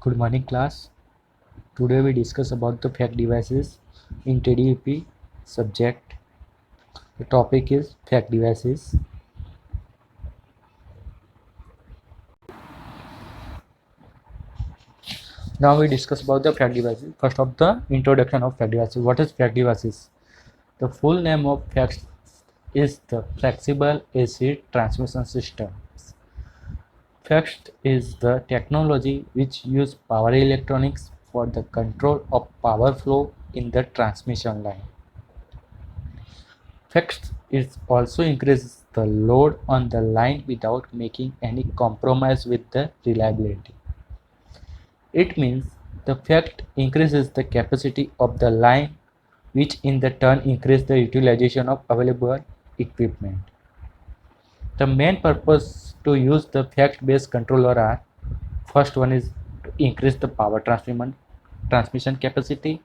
Good morning class. Today we discuss about the FACT devices in TDP subject. The topic is FACT devices. Now we discuss about the FACT devices. First of the introduction of FACT devices. What is FACT devices? The full name of FACT is the Flexible Acid Transmission System. FACT is the technology which uses power electronics for the control of power flow in the transmission line. FACT is also increases the load on the line without making any compromise with the reliability. It means the FACT increases the capacity of the line, which in the turn increases the utilization of available equipment. The main purpose to use the FACT based controller are: first one is to increase the power transmission capacity,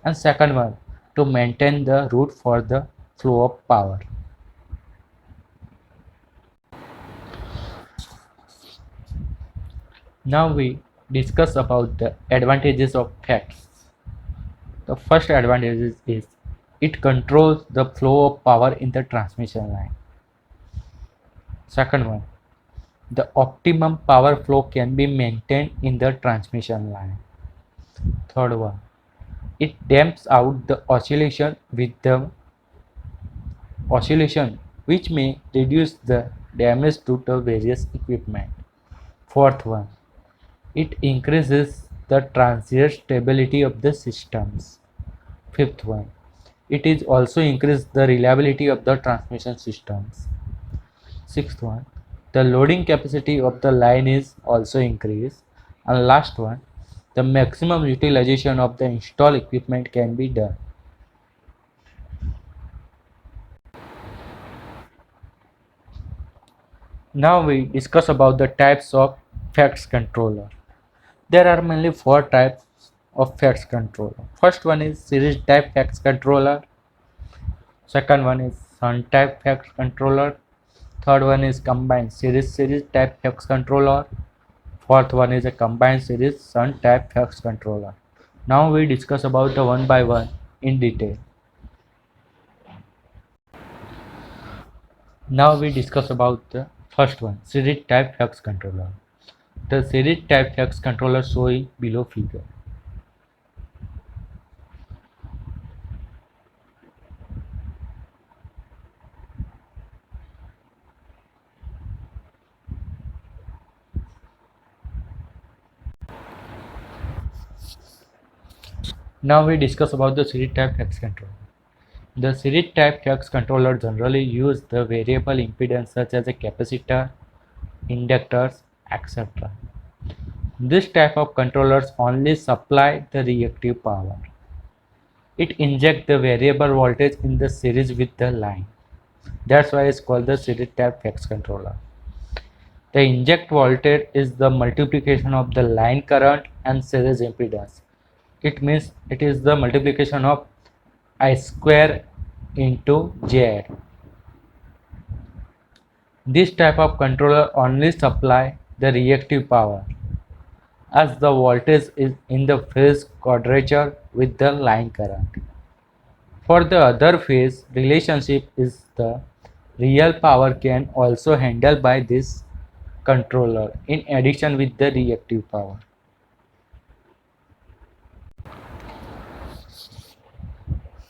and second one to maintain the route for the flow of power. Now we discuss about the advantages of FACTs. The first advantage is it controls the flow of power in the transmission line. Second one, the optimum power flow can be maintained in the transmission line. Third one, it damps out the oscillation which may reduce the damage to the various equipment. Fourth one, it increases the transient stability of the systems. Fifth one, it is also increase the reliability of the transmission systems. Sixth one, the loading capacity of the line is also increased. And last one, the maximum utilization of the installed equipment can be done. Now we discuss about the types of FACTS controller. There are mainly four types of FACTS controller. First one is series type FACTS controller. Second one is shunt type FACTS controller. Third one is combined series type FACTS controller. Fourth one is a combined series shunt type FACTS controller. Now we discuss about the one by one in detail. Now we discuss about the first one, series type FACTS controller. The series type FACTS controller shown below figure. Now we discuss about the series type FACTS controller. The series type FACTS controller generally use the variable impedance such as a capacitor, inductors, etc. This type of controllers only supply the reactive power. It injects the variable voltage in the series with the line. That's why it's called the series type FACTS controller. The inject voltage is the multiplication of the line current and series impedance. It means it is the multiplication of I square into Z. This type of controller only supply the reactive power, as the voltage is in the phase quadrature with the line current. For the other phase relationship is the real power can also handled by this controller in addition with the reactive power.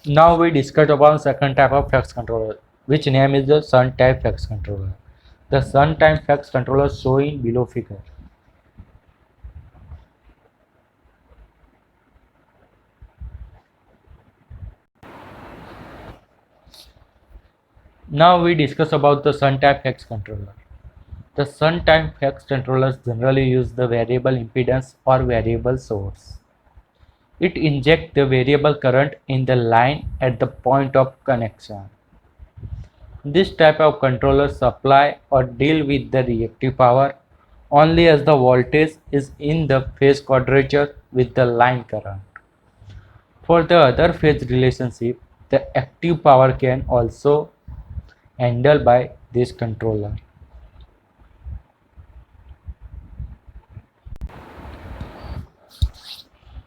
Now we discuss about second type of FACTS controller, which name is the shunt type FACTS controller. The shunt type FACTS controller shown below figure. Now we discuss about the shunt type FACTS controller. The shunt type FACTS controllers generally use the variable impedance or variable source. It injects the variable current in the line at the point of connection. This type of controller supply or deal with the reactive power only as the voltage is in the phase quadrature with the line current. For the other phase relationship, the active power can also handled by this controller.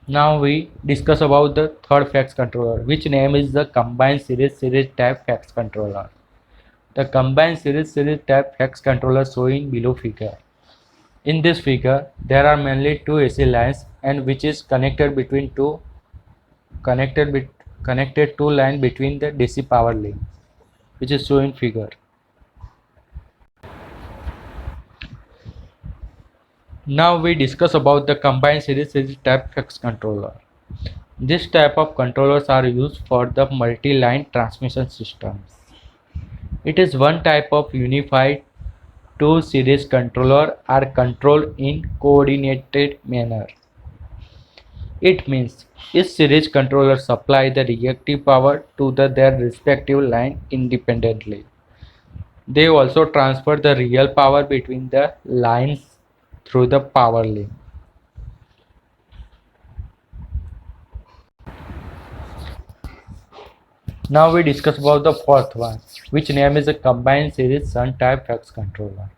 Now we discuss about the third FACS controller, which name is the combined series type FACS controller. The combined series type FACS controller shown below figure. In this figure, there are mainly two AC lines and which is connected with connected two line between the DC power link, which is shown in figure. Now we discuss about the combined series type FACS controller. This type of controllers are used for the multi-line transmission systems. It is one type of unified two series controller are controlled in coordinated manner. It means each series controller supply the reactive power to their respective line independently. They also transfer the real power between the lines through the power link. Now we discuss about the fourth one, which name is a combined series Sun type FACS controller.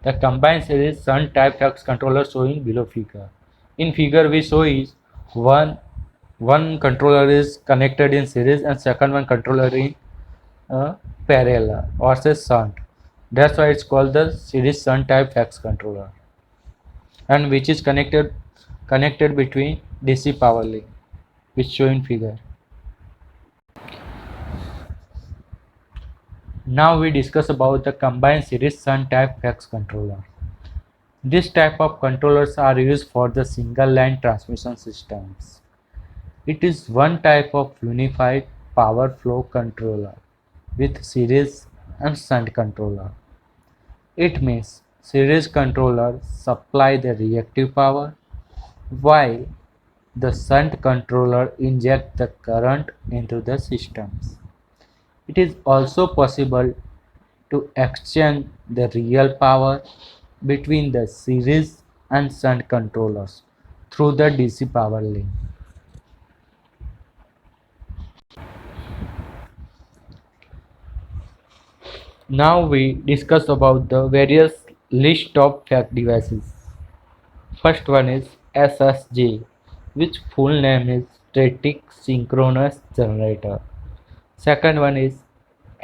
The combined series Sun type FACS controller showing below figure. In figure we show is one controller is connected in series and second one controller in parallel or say shunt. That's why it's called the series Sun type FACS controller, and which is connected between DC power link, which show in figure. Now we discuss about the combined series Sun type FACS controller. This type of controllers are used for the single line transmission systems. It is one type of unified power flow controller with series and shunt controller. It means series controllers supply the reactive power while the shunt controller inject the current into the systems. It is also possible to exchange the real power between the series and shunt controllers through the DC power link. Now we discuss about the various list of FACS devices. First one is SSG, which full name is Static Synchronous Generator. Second one is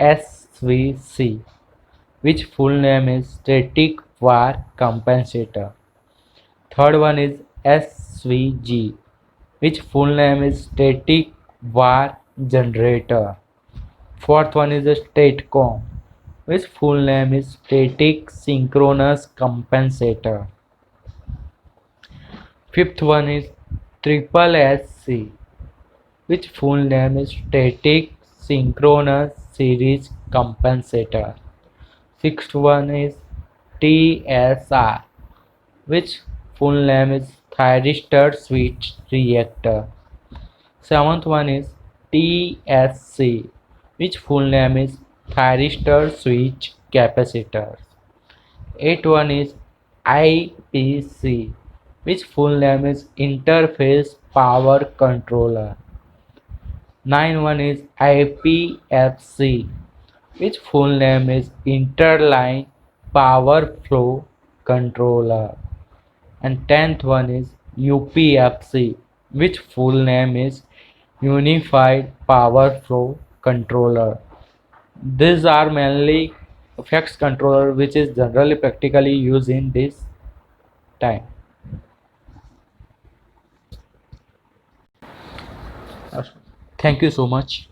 SVC, which full name is Static Var Compensator. Third one is SVG, which full name is Static Var Generator. Fourth one is a Statecom, which full name is Static Synchronous Compensator. Fifth one is Triple SC, which full name is Static Synchronous Series Compensator. Sixth one is TSR, which full name is Thyristor Switch Reactor. Seventh one is TSC, which full name is Thyristor Switch Capacitor. Eighth one is IPC, which full name is Interface Power Controller. Ninth one is IPFC, which full name is Interline Power Flow Controller. And 10th one is UPFC, which full name is Unified Power Flow Controller. These are mainly FACS controller which is generally practically used in this time. Thank you so much.